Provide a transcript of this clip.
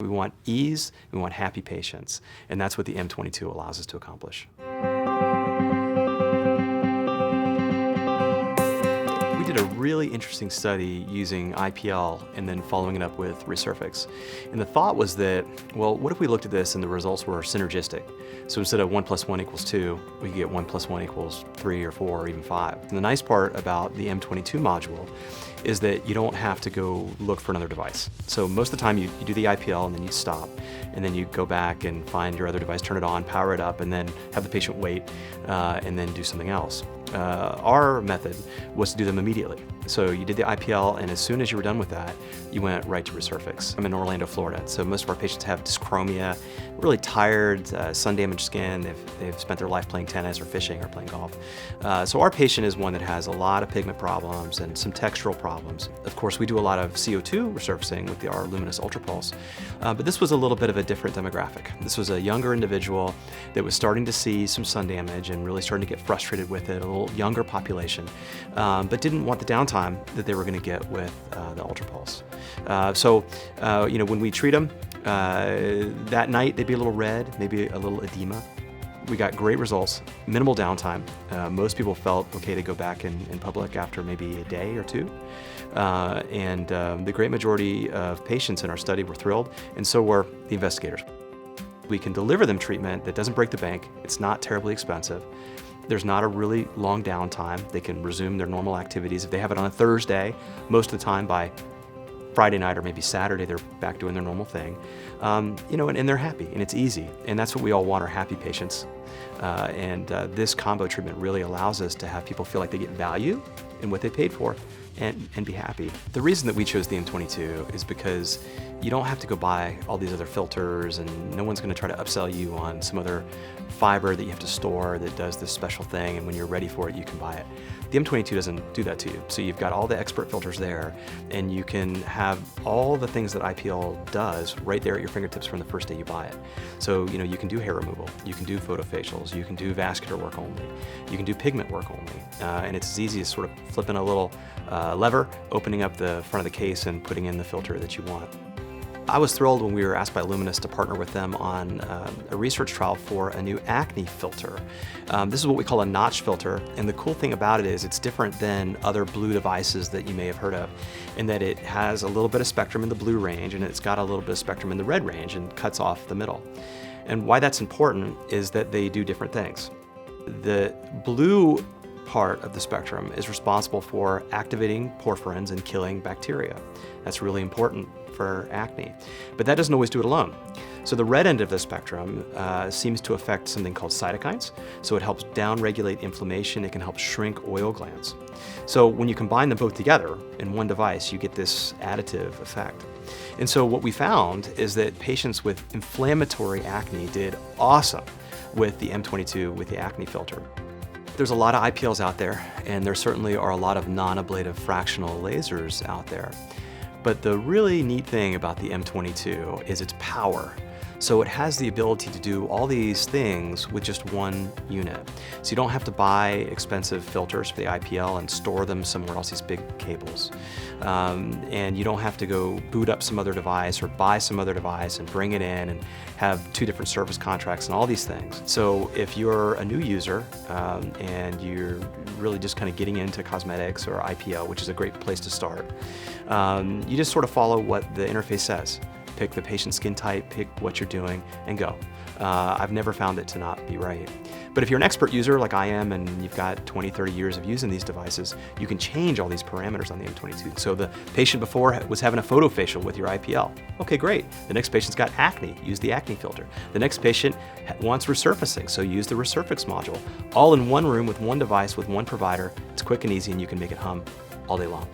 We want ease, we want happy patients, and that's what the M22 allows us to accomplish. We did a really interesting study using IPL and then following it up with Resurfix. And the thought was that, well, what if we looked at this and the results were synergistic? So instead of 1 + 1 = 2, we could get 1 + 1 = 3 or 4 or even 5. And the nice part about the M22 module is that you don't have to go look for another device. So most of the time you do the IPL and then you stop, and then you go back and find your other device, turn it on, power it up, and then have the patient wait and then do something else. Our method was to do them immediately. So you did the IPL, and as soon as you were done with that, you went right to Resurfix. I'm in Orlando, Florida, so most of our patients have dyschromia, really tired, sun-damaged skin. They've spent their life playing tennis or fishing or playing golf. So our patient is one that has a lot of pigment problems and some textural problems. Of course, we do a lot of CO2 resurfacing with our Lumenis UltraPulse, but this was a little bit of a different demographic. This was a younger individual that was starting to see some sun damage and really starting to get frustrated with it, a little younger population, but didn't want the downtime that they were going to get with the UltraPulse. When we treat them, that night they'd be a little red, maybe a little edema. We got great results, minimal downtime. Most people felt okay to go back in public after maybe a day or two. The great majority of patients in our study were thrilled, and so were the investigators. We can deliver them treatment that doesn't break the bank. It's not terribly expensive. There's not a really long downtime. They can resume their normal activities. If they have it on a Thursday, most of the time by Friday night or maybe Saturday, they're back doing their normal thing. And they're happy, and it's easy. And that's what we all want, are happy patients. This combo treatment really allows us to have people feel like they get value in what they paid for and be happy. The reason that we chose the M22 is because you don't have to go buy all these other filters, and no one's going to try to upsell you on some other fiber that you have to store that does this special thing, and when you're ready for it, you can buy it. The M22 doesn't do that to you. So you've got all the expert filters there, and you can have all the things that IPL does right there at your fingertips from the first day you buy it. So you can do hair removal, you can do photofacials, you can do vascular work only, you can do pigment work only, and it's as easy as sort of flipping a little lever, opening up the front of the case, and putting in the filter that you want. I was thrilled when we were asked by Lumenis to partner with them on a research trial for a new acne filter. This is what we call a notch filter, and the cool thing about it is it's different than other blue devices that you may have heard of, in that it has a little bit of spectrum in the blue range, and it's got a little bit of spectrum in the red range, and cuts off the middle. And why that's important is that they do different things. The blue part of the spectrum is responsible for activating porphyrins and killing bacteria. That's really important for acne, but that doesn't always do it alone. So the red end of the spectrum seems to affect something called cytokines. So it helps downregulate inflammation. It can help shrink oil glands. So when you combine them both together in one device, you get this additive effect. And so what we found is that patients with inflammatory acne did awesome with the M22 with the acne filter. There's a lot of IPLs out there, and there certainly are a lot of non-ablative fractional lasers out there. But the really neat thing about the M22 is its power. So it has the ability to do all these things with just one unit. So you don't have to buy expensive filters for the IPL and store them somewhere else, these big cables. And you don't have to go boot up some other device or buy some other device and bring it in and have 2 different service contracts and all these things. So if you're a new user and you're really just kind of getting into cosmetics or IPL, which is a great place to start, you just sort of follow what the interface says. Pick the patient's skin type, pick what you're doing, and go. I've never found it to not be right. But if you're an expert user like I am, and you've got 20, 30 years of using these devices, you can change all these parameters on the M22. So the patient before was having a photofacial with your IPL. Okay, great. The next patient's got acne, use the acne filter. The next patient wants resurfacing, so use the Resurfix module. All in one room with one device with one provider. It's quick and easy, and you can make it hum all day long.